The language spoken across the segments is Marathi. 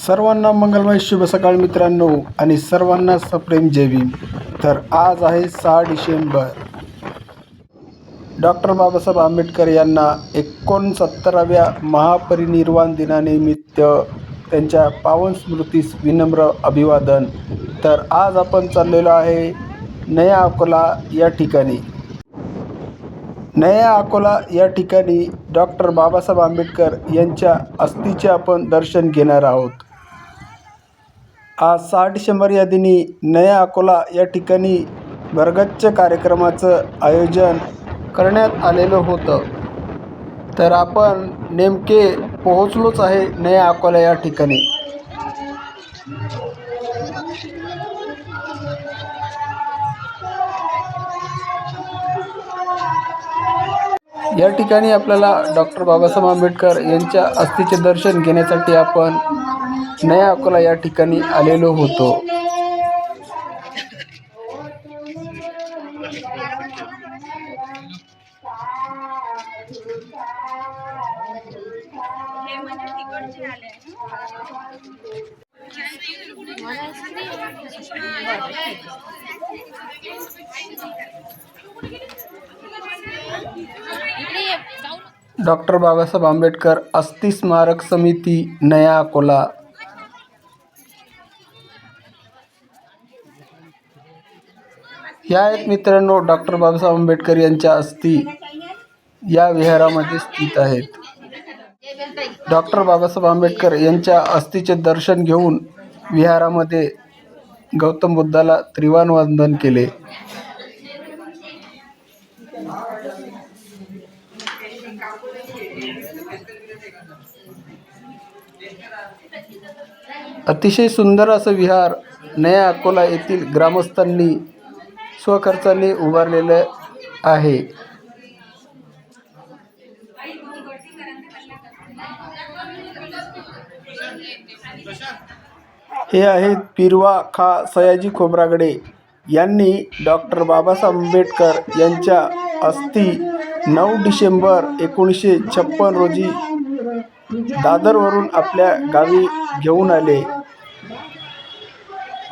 सर्वांना मंगलमय शुभ सकाळ मित्रांनो आणि सर्वांना सप्रेम जय भीम। तर आज आहे 6 डिसेंबर। डॉक्टर बाबासाहेब आंबेडकर यांना 69व्या महापरिनिर्वाण दिनानिमित्त त्यांच्या पावन स्मृतीस विनम्र अभिवादन। तर आज आपण चाललेलो आहे नया अकोला या ठिकाणी। नया अकोला या ठिकाणी डॉक्टर बाबासाहेब आंबेडकर यांच्या अस्थिचे आपण दर्शन घेणार आहोत। आज 6 डिसेंबर या दिनी नया अकोला या ठिकाणी भरगच्च कार्यक्रमाचं आयोजन करण्यात आलेलं होतं। तर आपण नेमके पोहोचलोच आहे नया अकोला या ठिकाणी। या ठिकाणी आपल्याला डॉक्टर बाबासाहेब आंबेडकर यांच्या अस्थिचे दर्शन घेण्यासाठी आपण नया अकोला या ठिकाणी आलेलो होतो। डॉक्टर बाबासाहेब आंबेडकर अस्थि स्मारक समिती नया अकोला। ह्या आहेत मित्रांनो डॉक्टर बाबासाहेब आंबेडकर यांच्या अस्थि या विहारामध्ये स्थित आहेत। डॉक्टर बाबासाहेब आंबेडकर यांच्या अस्थिचे दर्शन घेऊन विहारामध्ये गौतम बुद्धाला त्रिवाण वंदन केले। अतिशय सुंदर असं विहार नया अकोला येथील ग्रामस्थांनी स्वखर्चाने उभारलेलं आहे। हे आहेत पिरवा खा सयाजी खोब्रागडे यांनी डॉक्टर बाबासाहेब आंबेडकर यांच्या अस्थि 9 डिसेंबर 1956 रोजी दादरवरून आपल्या गावी घेऊन आले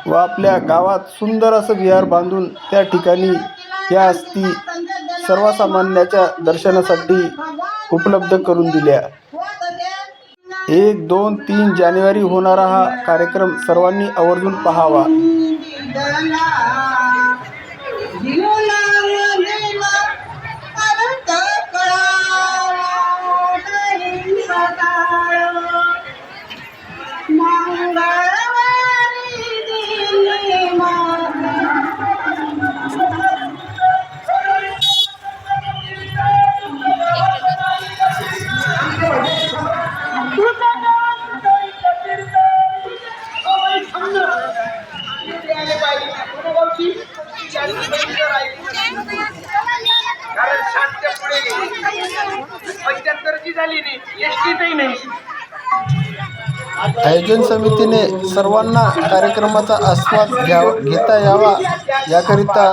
व आपल्या गावात सुंदर असं विहार बांधून त्या ठिकाणी या अस्थि सर्वसामान्यांच्या दर्शनासाठी उपलब्ध करून दिल्या। 1, 2, 3 जानेवारी होणारा हा कार्यक्रम सर्वांनी आवर्जून पाहावा। आयोजन समितीने सर्वांना कार्यक्रमाचा आस्वाद घेता यावा याकरिता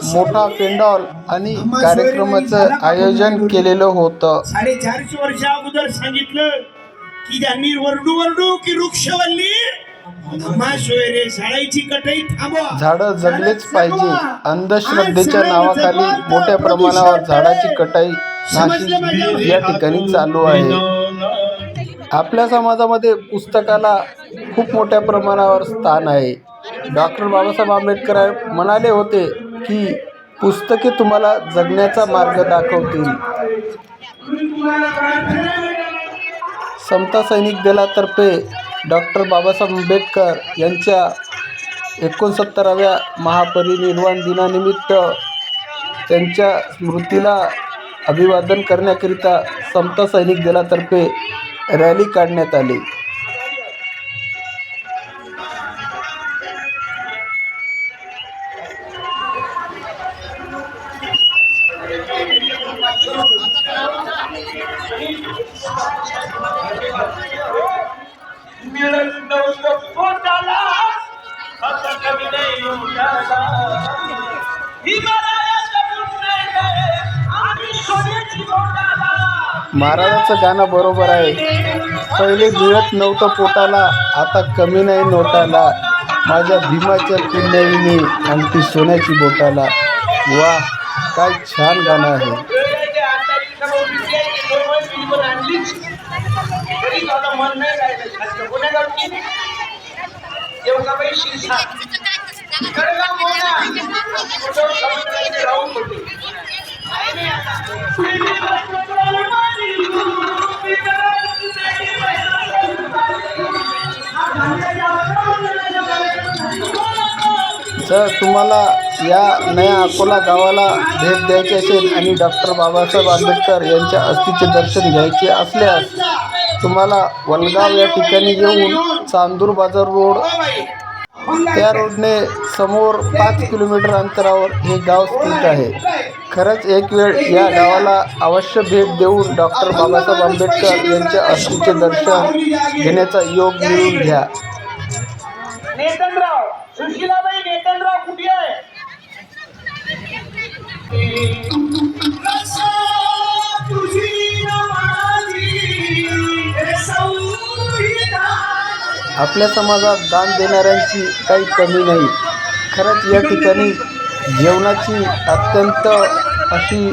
मोठा पेंडॉल आणि कार्यक्रमाचं आयोजन केलेलं होतं। 450 वर्षा अगोदर सांगितलं की त्यांनी वरडू की वृक्षवल्ली झाडाची कटाई थांबवा। झाडं जगलेच पाहिजे। अंधश्रद्धेच्या नावाखाली मोठ्या प्रमाणावर झाडाची कटाई नाशिक या ठिकाणी चालू आहे। आपल्या समाजामध्ये पुस्तकाला खूप मोठ्या प्रमाणावर स्थान आहे। डॉक्टर बाबासाहेब आंबेडकर म्हणाले होते की पुस्तके तुम्हाला जगण्याचा मार्ग दाखवतील। समता सैनिक दलातर्फे डॉक्टर बाबासाहेब आंबेडकर यांच्या 69व्या महापरिनिर्वाण दिनानिमित्त त्यांच्या स्मृतीला अभिवादन करण्याकरिता समता सैनिक दलातर्फे रॅली काढण्यात आली। महाराजांचं गाणं बरोबर आहे। पहिले मिळत नव्हतं पोटाला, आता कमी नाही नोटाला. माझ्या भीमाच्या पुण्याईने अंगठी सोन्याची बोटाला. वा, काय छान गाणं आहे. जर तुम्हाला या नया अकोला गावाला भेट द्यायची असेल आणि डॉक्टर बाबासाहेब आंबेडकर यांच्या अस्थीचे दर्शन घ्यायचे असल्यास तुम्हाला वलगाव या ठिकाणी येऊन चांदूर बाजार रोड, त्या रोडने समोर 5 किलोमीटर अंतरावर हे गाव स्थित आहे. खरंच एक वेळ या गावाला अवश्य भेट देऊन डॉक्टर बाबासाहेब आंबेडकर यांच्या अस्थीचे दर्शन घेण्याचा योग मिळवून घ्या. नेतनराव, सुशीलाबाई नेतनराव कुठे आहे? आपल्या समाजात दान देणाऱ्यांची काही कमी नाही. खरंच या ठिकाणी जेवणाची अत्यंत अशी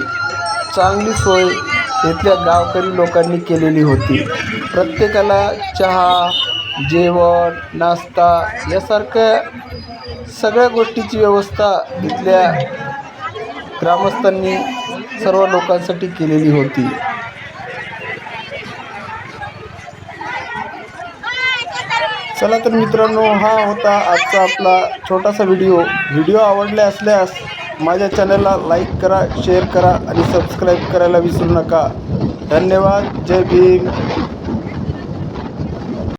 चांगली सोय इथल्या गावकरी लोकांनी केलेली होती. प्रत्येकाला चहा, जेवण, नाश्ता यासारख्या सगळ्या गोष्टीची व्यवस्था इथल्या ग्रामस्थांनी सर्व लोकांसाठी केलेली होती. चला तर मित्रांनो, हा होता आजचा आपला छोटासा व्हिडिओ आवडला असल्यास माझ्या चॅनलला लाईक करा, शेअर करा आणि सबस्क्राईब करायला विसरू नका. धन्यवाद. जय भीम.